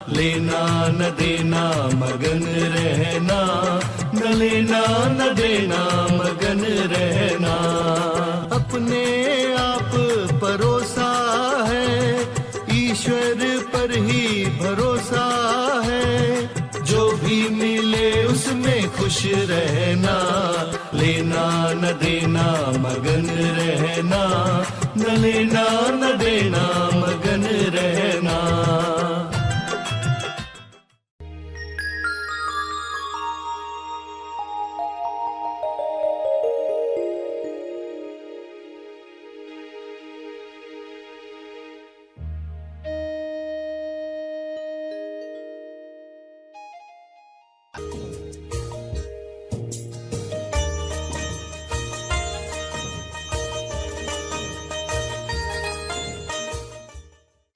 लेना न देना मगन रहना, न लेना न देना मगन रहना। अपने आप परोसा है, ईश्वर पर ही भरोसा है। जो भी मिले उसमें खुश रहना, लेना न देना मगन रहना, न लेना न देना मगन रहना।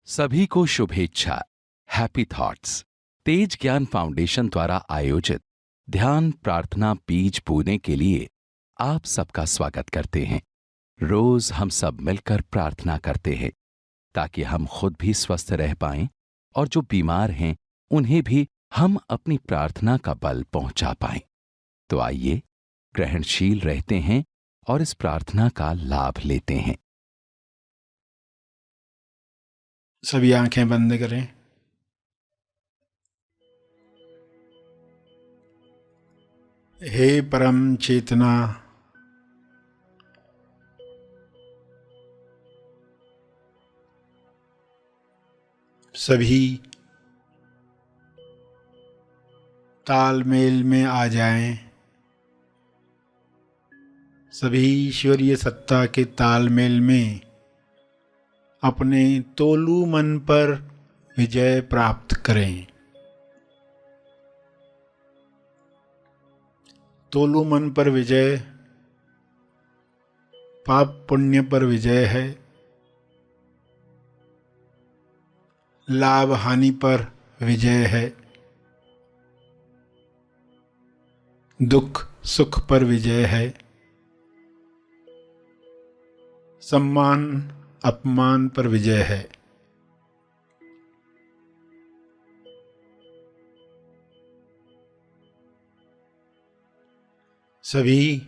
सभी को शुभेच्छा। हैप्पी थॉट्स तेज ज्ञान फाउंडेशन द्वारा आयोजित ध्यान प्रार्थना बीज बोने के लिए आप सबका स्वागत करते हैं। रोज हम सब मिलकर प्रार्थना करते हैं ताकि हम खुद भी स्वस्थ रह पाएं और जो बीमार हैं उन्हें भी हम अपनी प्रार्थना का बल पहुंचा पाएं। तो आइए ग्रहणशील रहते हैं और इस प्रार्थना का लाभ लेते हैं। सभी आंखें बंद करें। हे परम चेतना, सभी तालमेल में आ जाएं। सभी ईश्वरीय सत्ता के तालमेल में अपने तोलू मन पर विजय प्राप्त करें। तोलू मन पर विजय पाप पुण्य पर विजय है, लाभ हानि पर विजय है, दुख सुख पर विजय है, सम्मान अपमान पर विजय है। सभी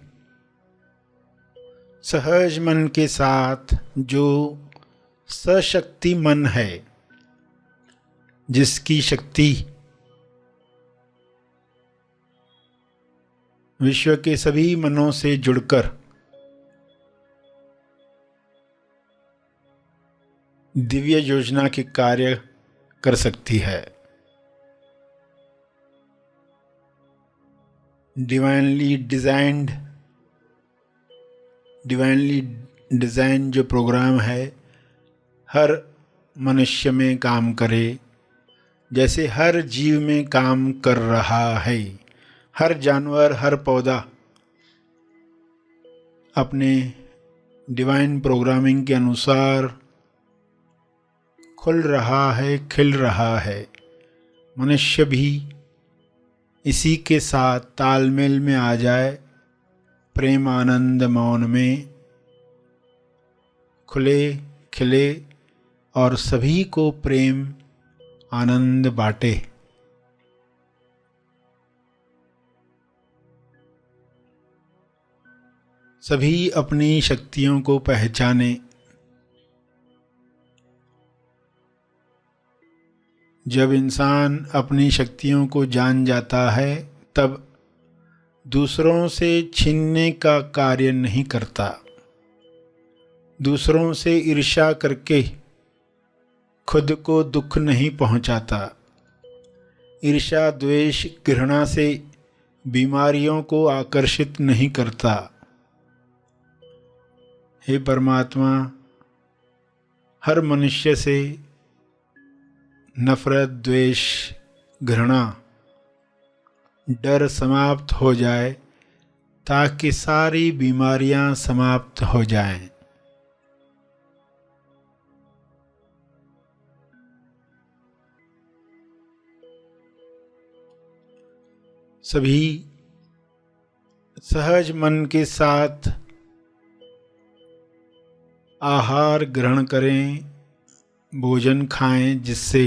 सहज मन के साथ जो सशक्ति मन है, जिसकी शक्ति विश्व के सभी मनों से जुड़कर दिव्य योजना के कार्य कर सकती है। डिवाइनली डिजाइन जो प्रोग्राम है हर मनुष्य में काम करे, जैसे हर जीव में काम कर रहा है। हर जानवर, हर पौधा अपने डिवाइन प्रोग्रामिंग के अनुसार खुल रहा है, खिल रहा है। मनुष्य भी इसी के साथ तालमेल में आ जाए, प्रेम आनंद मौन में खुले खिले और सभी को प्रेम आनंद बांटे। सभी अपनी शक्तियों को पहचाने। जब इंसान अपनी शक्तियों को जान जाता है तब दूसरों से छीनने का कार्य नहीं करता, दूसरों से ईर्ष्या करके खुद को दुख नहीं पहुंचाता, ईर्ष्या द्वेष घृणा से बीमारियों को आकर्षित नहीं करता। हे परमात्मा, हर मनुष्य से नफरत, द्वेष, घृणा, डर समाप्त हो जाए ताकि सारी बीमारियां समाप्त हो जाएं। सभी सहज मन के साथ आहार ग्रहण करें, भोजन खाएं, जिससे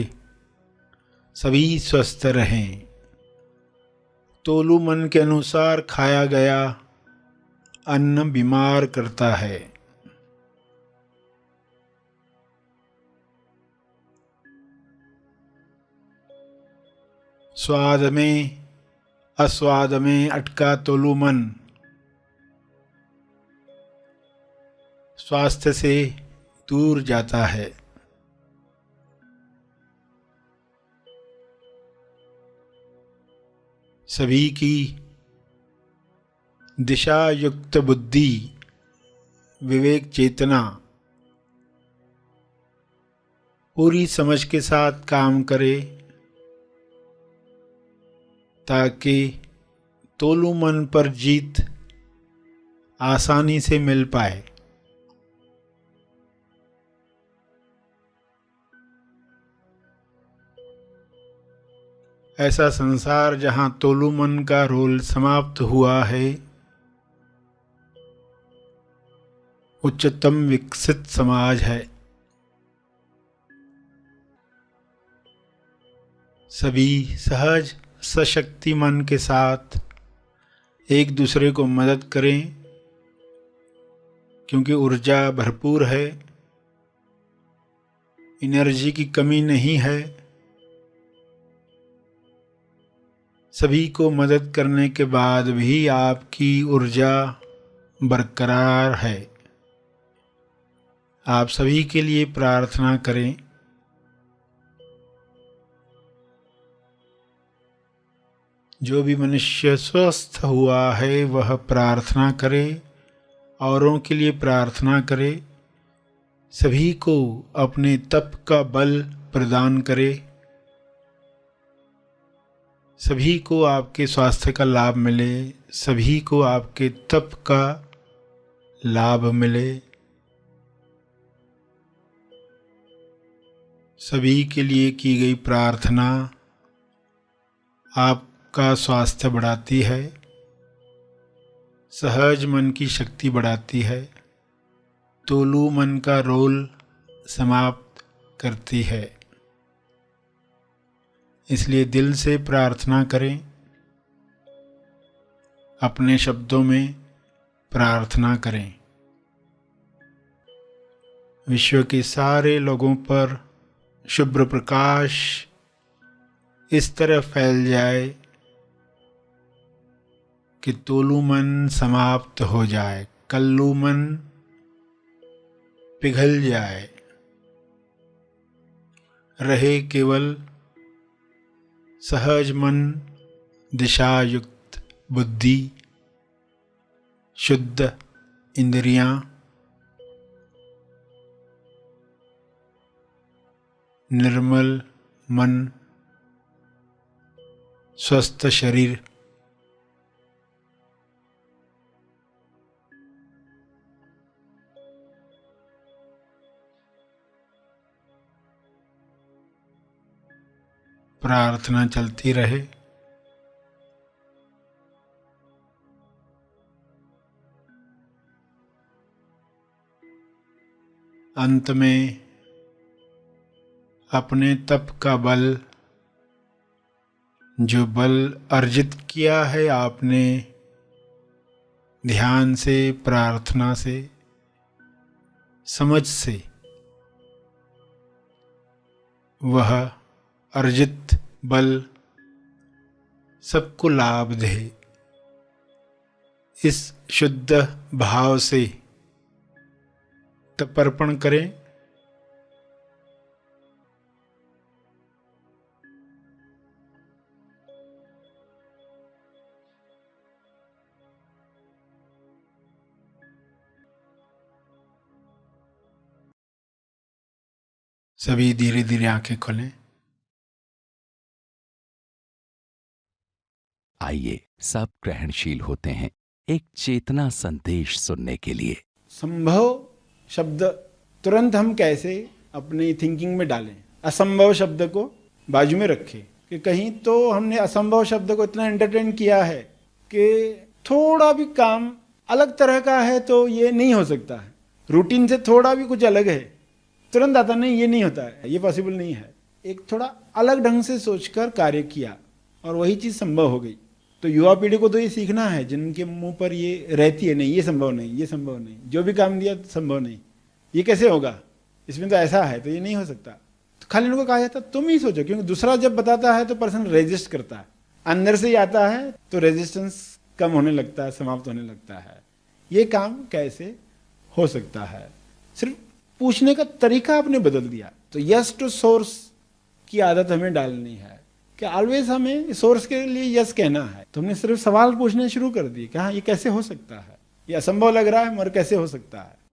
सभी स्वस्थ रहें। तोलू मन के अनुसार खाया गया अन्न बीमार करता है। स्वाद में अस्वाद में अटका तोलू मन स्वास्थ्य से दूर जाता है। सभी की दिशा युक्त बुद्धि, विवेक चेतना पूरी समझ के साथ काम करे ताकि तोलू मन पर जीत आसानी से मिल पाए। ऐसा संसार जहाँ तोलू मन का रोल समाप्त हुआ है, उच्चतम विकसित समाज है। सभी सहज सशक्ति मन के साथ एक दूसरे को मदद करें, क्योंकि ऊर्जा भरपूर है, एनर्जी की कमी नहीं है। सभी को मदद करने के बाद भी आपकी ऊर्जा बरकरार है। आप सभी के लिए प्रार्थना करें। जो भी मनुष्य स्वस्थ हुआ है वह प्रार्थना करे, औरों के लिए प्रार्थना करे, सभी को अपने तप का बल प्रदान करे, सभी को आपके स्वास्थ्य का लाभ मिले, सभी को आपके तप का लाभ मिले। सभी के लिए की गई प्रार्थना आपका स्वास्थ्य बढ़ाती है, सहज मन की शक्ति बढ़ाती है, तोलू मन का रोल समाप्त करती है। इसलिए दिल से प्रार्थना करें, अपने शब्दों में प्रार्थना करें। विश्व के सारे लोगों पर शुभ्र प्रकाश इस तरह फैल जाए कि तोलू मन समाप्त हो जाए, कल्लू मन पिघल जाए, रहे केवल सहज मन, दिशा युक्त बुद्धि, शुद्ध इंद्रियां, निर्मल मन, स्वस्थ शरीर। प्रार्थना चलती रहे। अंत में अपने तप का बल, जो बल अर्जित किया है आपने ध्यान से, प्रार्थना से, समझ से, वह अर्जित बल सबको लाभ दे। इस शुद्ध भाव से तर्पण करें। सभी धीरे धीरे आंखें खोलें। आइए सब ग्रहणशील होते हैं एक चेतना संदेश सुनने के लिए। संभव शब्द तुरंत हम कैसे अपनी थिंकिंग में डालें, असंभव शब्द को बाजू में रखें कि कहीं तो हमने असंभव शब्द को इतना एंटरटेन किया है कि थोड़ा भी काम अलग तरह का है तो ये नहीं हो सकता है, रूटीन से थोड़ा भी कुछ अलग है, तुरंत आता नहीं, ये नहीं होता है, ये पॉसिबल नहीं है। एक थोड़ा अलग ढंग से सोचकर कार्य किया और वही चीज़ संभव हो गई। तो युवा पीढ़ी को तो ये सीखना है, जिनके मुंह पर ये रहती है नहीं ये संभव नहीं, ये संभव नहीं, जो भी काम दिया संभव नहीं, ये कैसे होगा, इसमें तो ऐसा है, तो ये नहीं हो सकता। तो खाली उनको कहा जाता तुम ही सोचो, क्योंकि दूसरा जब बताता है तो पर्सन रेजिस्ट करता है, अंदर से ही आता है तो रेजिस्टेंस कम होने लगता है, समाप्त होने लगता है। ये काम कैसे हो सकता है? सिर्फ पूछने का तरीका आपने बदल दिया। तो यस टू सोर्स की आदत हमें डालनी है कि ऑलवेज हमें सोर्स के लिए यस कहना है। तो हमने सिर्फ सवाल पूछने शुरू कर दिए कि हाँ ये कैसे हो सकता है, ये असंभव लग रहा है मगर कैसे हो सकता है।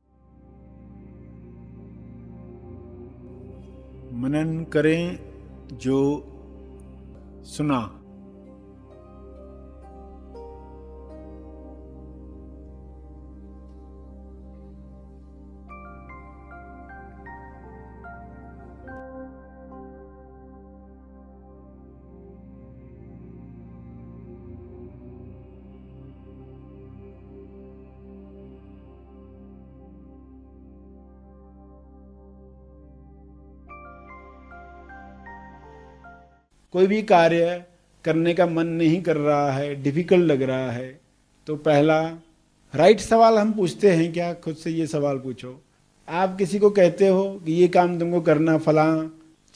मनन करें जो सुना। कोई भी कार्य करने का मन नहीं कर रहा है, डिफिकल्ट लग रहा है, तो पहला राइट सवाल हम पूछते हैं क्या? खुद से ये सवाल पूछो। आप किसी को कहते हो कि ये काम तुमको करना, फलां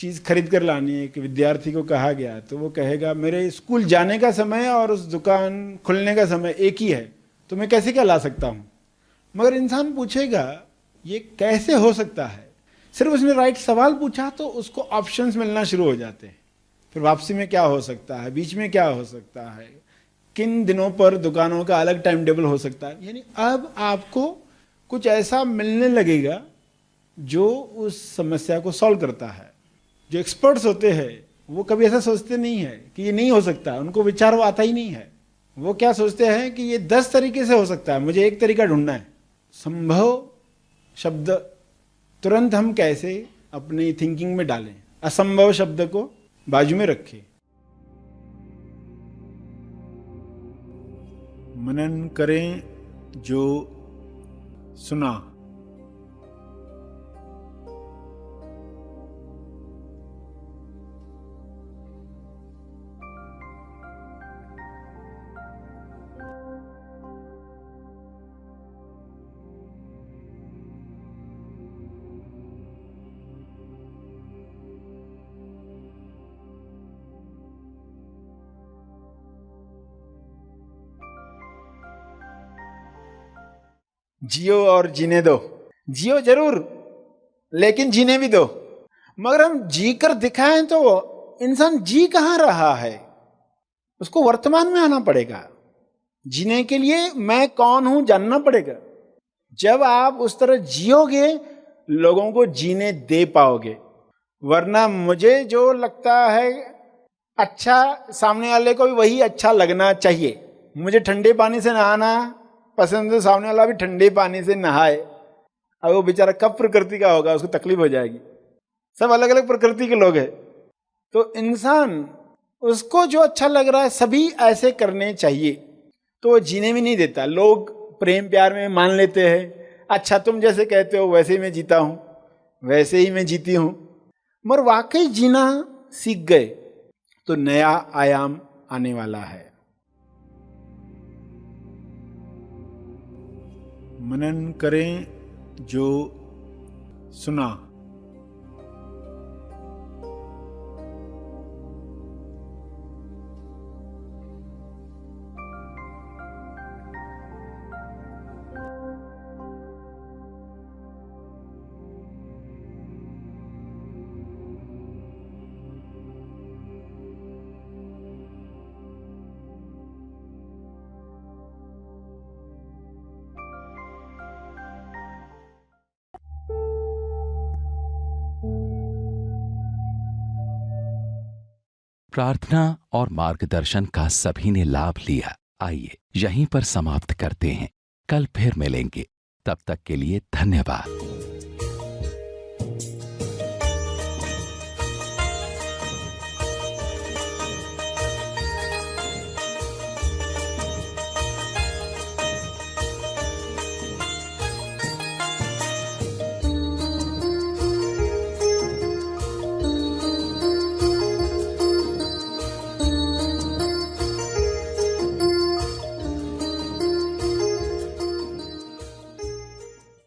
चीज़ खरीद कर लानी है, कि विद्यार्थी को कहा गया, तो वो कहेगा मेरे स्कूल जाने का समय और उस दुकान खुलने का समय एक ही है, तो मैं कैसे क्या ला सकता हूँ? मगर इंसान पूछेगा ये कैसे हो सकता है। सिर्फ उसने राइट सवाल पूछा तो उसको ऑप्शंस मिलना शुरू हो जाते हैं। फिर वापसी में क्या हो सकता है, बीच में क्या हो सकता है, किन दिनों पर दुकानों का अलग टाइम टेबल हो सकता है। यानी अब आपको कुछ ऐसा मिलने लगेगा जो उस समस्या को सॉल्व करता है। जो एक्सपर्ट्स होते हैं वो कभी ऐसा सोचते नहीं है कि ये नहीं हो सकता, उनको विचार वो आता ही नहीं है। वो क्या सोचते हैं कि ये 10 तरीके से हो सकता है, मुझे एक तरीका ढूंढना है। संभव शब्द तुरंत हम कैसे अपनी थिंकिंग में डालें, असंभव शब्द को बाजू में रखें। मनन करें जो सुना। जियो और जीने दो। जियो जरूर, लेकिन जीने भी दो। मगर हम जी कर दिखाएं तो इंसान जी कहाँ रहा है, उसको वर्तमान में आना पड़ेगा। जीने के लिए मैं कौन हूं जानना पड़ेगा। जब आप उस तरह जियोगे लोगों को जीने दे पाओगे। वरना मुझे जो लगता है अच्छा, सामने वाले को भी वही अच्छा लगना चाहिए। मुझे ठंडे पानी से नहाना पसंद है, सामने वाला भी ठंडे पानी से नहाए। अब वो बेचारा कब प्रकृति का होगा, उसको तकलीफ हो जाएगी। सब अलग अलग प्रकृति के लोग हैं। तो इंसान उसको जो अच्छा लग रहा है सभी ऐसे करने चाहिए, तो वो जीने भी नहीं देता। लोग प्रेम प्यार में मान लेते हैं, अच्छा तुम जैसे कहते हो वैसे ही मैं जीता हूँ, वैसे ही मैं जीती हूँ। मगर वाकई जीना सीख गए तो नया आयाम आने वाला है। मनन करें जो सुना। प्रार्थना और मार्गदर्शन का सभी ने लाभ लिया। आइए यहीं पर समाप्त करते हैं, कल फिर मिलेंगे। तब तक के लिए धन्यवाद।